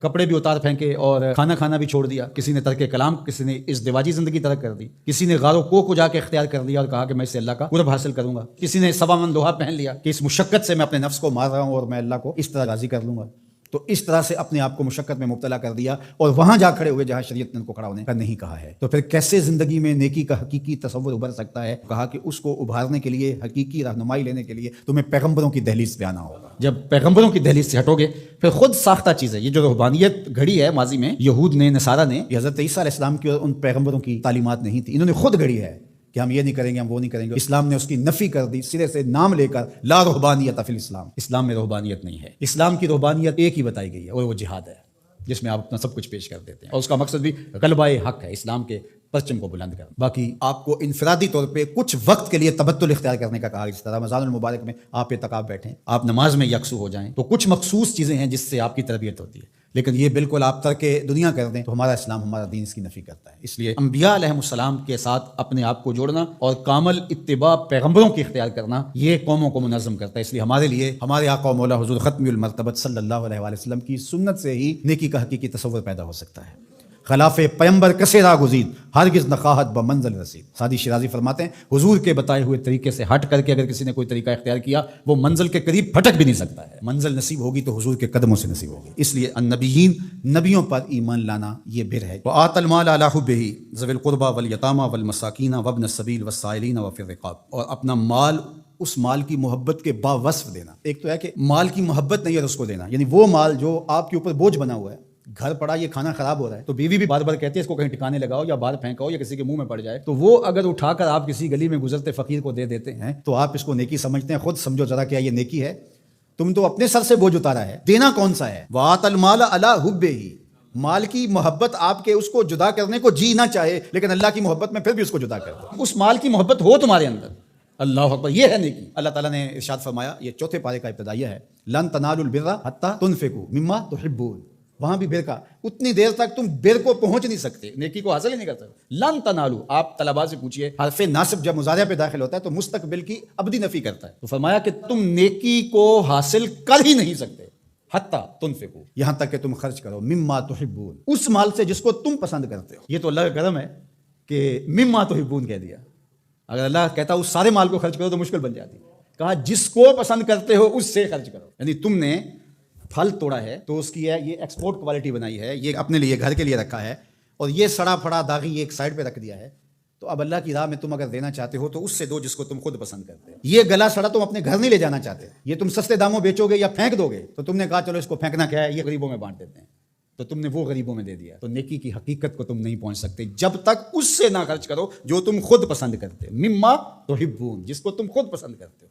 کپڑے بھی اتار پھینکے اور کھانا کھانا بھی چھوڑ دیا. کسی نے ترک کلام، کسی نے اس دیواجی زندگی ترک کر دی، کسی نے غار و کوہ کو جا کے اختیار کر دیا اور کہا کہ میں اس سے اللہ کا قرب حاصل کروں گا، کسی نے 1.25 من لوہا پہن لیا کہ اس مشقت سے میں اپنے نفس کو مار رہا ہوں اور میں اللہ کو اس طرح راضی کر لوں گا. تو اس طرح سے اپنے آپ کو مشقت میں مبتلا کر دیا اور وہاں جا کھڑے ہوئے جہاں شریعت نے ان کو کھڑا ہونے کا نہیں کہا ہے. تو پھر کیسے زندگی میں نیکی کا حقیقی تصور ابھر سکتا ہے؟ کہا کہ اس کو ابھارنے کے لیے، حقیقی رہنمائی لینے کے لیے تمہیں پیغمبروں کی دہلیز پہ آنا ہوگا. جب پیغمبروں کی دہلیز سے ہٹو گے پھر خود ساختہ چیز ہے. یہ جو روحانیت گھڑی ہے ماضی میں یہود نے، نصارہ نے، یہ حضرت عیسیٰ علیہ السلام کی اور ان پیغمبروں کی تعلیمات نہیں تھی، انہوں نے خود گھڑی ہے کہ ہم یہ نہیں کریں گے، ہم وہ نہیں کریں گے. اسلام نے اس کی نفی کر دی سرے سے، نام لے کر لا رہبانیت فی الاسلام. اسلام میں رہبانیت نہیں ہے. اسلام کی رہبانیت ایک ہی بتائی گئی ہے اور وہ جہاد ہے، جس میں آپ اپنا سب کچھ پیش کر دیتے ہیں اور اس کا مقصد بھی غلبہ حق ہے، اسلام کے پرچم کو بلند کرنا. باقی آپ کو انفرادی طور پہ کچھ وقت کے لیے تبتل اختیار کرنے کا کہا. جس طرح رمضان المبارک میں آپ اعتکاف بیٹھیں، آپ نماز میں یکسو ہو جائیں، تو کچھ مخصوص چیزیں ہیں جس سے آپ کی تربیت ہوتی ہے. لیکن یہ بالکل آپ ترک دنیا کر دیں تو ہمارا اسلام، ہمارا دین اس کی نفی کرتا ہے. اس لیے انبیاء علیہ السلام کے ساتھ اپنے آپ کو جوڑنا اور کامل اتباع پیغمبروں کی اختیار کرنا، یہ قوموں کو منظم کرتا ہے. اس لیے ہمارے لیے ہمارے آقا و مولا حضور ختم المرتبت صلی اللہ علیہ وآلہ وسلم کی سنت سے ہی نیکی کا حقیقی تصور پیدا ہو سکتا ہے. خلاف پیمبر کسے را گزید، ہرگز نخواہت بمنزل رسید. سعدی شیرازی فرماتے ہیں حضور کے بتائے ہوئے طریقے سے ہٹ کر کے اگر کسی نے کوئی طریقہ اختیار کیا وہ منزل کے قریب پھٹک بھی نہیں سکتا ہے. منزل نصیب ہوگی تو حضور کے قدموں سے نصیب ہوگی. اس لیے النبیین، نبیوں پر ایمان لانا یہ بر ہے. وآت المال علی حبہ ذوی القربى والیتامى والمساکین وابن السبیل والسائلین وفی الرقاب. اور اپنا مال اس مال کی محبت کے باوصف دینا. ایک تو ہے کہ مال کی محبت نہیں ہے اس کو دینا، یعنی وہ مال جو آپ کے اوپر بوجھ بنا ہوا ہے، گھر پڑا یہ کھانا خراب ہو رہا ہے تو بیوی بھی بار بار کہتی ہے اس کو کہیں ٹھکانے لگاؤ یا باہر پھینکاؤ یا کسی کے منہ میں پڑ جائے، تو وہ اگر اٹھا کر آپ کسی گلی میں گزرتے فقیر کو دے دیتے ہیں تو آپ اس کو نیکی سمجھتے ہیں. خود سمجھو ذرا کیا یہ نیکی ہے؟ تم تو اپنے سر سے بوجھ اتارا ہے. دینا کون سا ہے؟ وآت المال علی حبہ، مال کی محبت آپ کے اس کو جدا کرنے کو جی نہ چاہے لیکن اللہ کی محبت میں پھر بھی اس کو جدا کر دو. اس مال کی محبت ہو تمہارے اندر. اللہ اکبر، یہ ہے نیکی. اللہ تعالیٰ نے ارشاد فرمایا، یہ 4 پارے کا ابتدائیہ ہے، لن تنالوا البر حتی تنفقوا مما تحبون. وہاں بھی بر کا، اتنی دیر تک تم بر کو پہنچ نہیں سکتے، نیکی کو حاصل ہی نہیں کر سکتے. لن تنالو، آپ طلباء سے پوچھئے، حرف ناصب جب مضارع پہ داخل ہوتا ہے تو مستقبل کی ابدی نفی کرتا ہے. تو فرمایا کہ تم نیکی کو حاصل کر ہی نہیں سکتے حتی تنفقوا، یہاں تک کہ تم خرچ کرو، مما تحبون، اس مال سے جس کو تم پسند کرتے ہو. یہ تو اللہ کا کرم ہے کہ مما تحبون کہہ دیا. اگر اللہ کہتا اس سارے مال کو خرچ کرو تو مشکل بن جاتی. کہا جس کو پسند کرتے ہو اس سے خرچ کرو. یعنی تم نے پھل توڑا ہے تو اس کی ہے یہ ایکسپورٹ کوالٹی بنائی ہے، یہ اپنے لیے گھر کے لیے رکھا ہے، اور یہ سڑا پھڑا داغی یہ ایک سائڈ پہ رکھ دیا ہے. تو اب اللہ کی راہ میں تم اگر دینا چاہتے ہو تو اس سے دو جس کو تم خود پسند کرتے ہو. یہ گلا سڑا تم اپنے گھر نہیں لے جانا چاہتے، یہ تم سستے داموں بیچو گے یا پھینک دو گے. تو تم نے کہا چلو اس کو پھینکنا کیا ہے، یہ غریبوں میں بانٹ دیتے ہیں، تو تم نے وہ غریبوں میں دے دیا. تو نیکی کی حقیقت کو تم نہیں پہنچ سکتے جب تک اس سے نہ خرچ کرو جو تم خود پسند کرتے. مما تحبون، جس کو تم خود پسند کرتے ہو.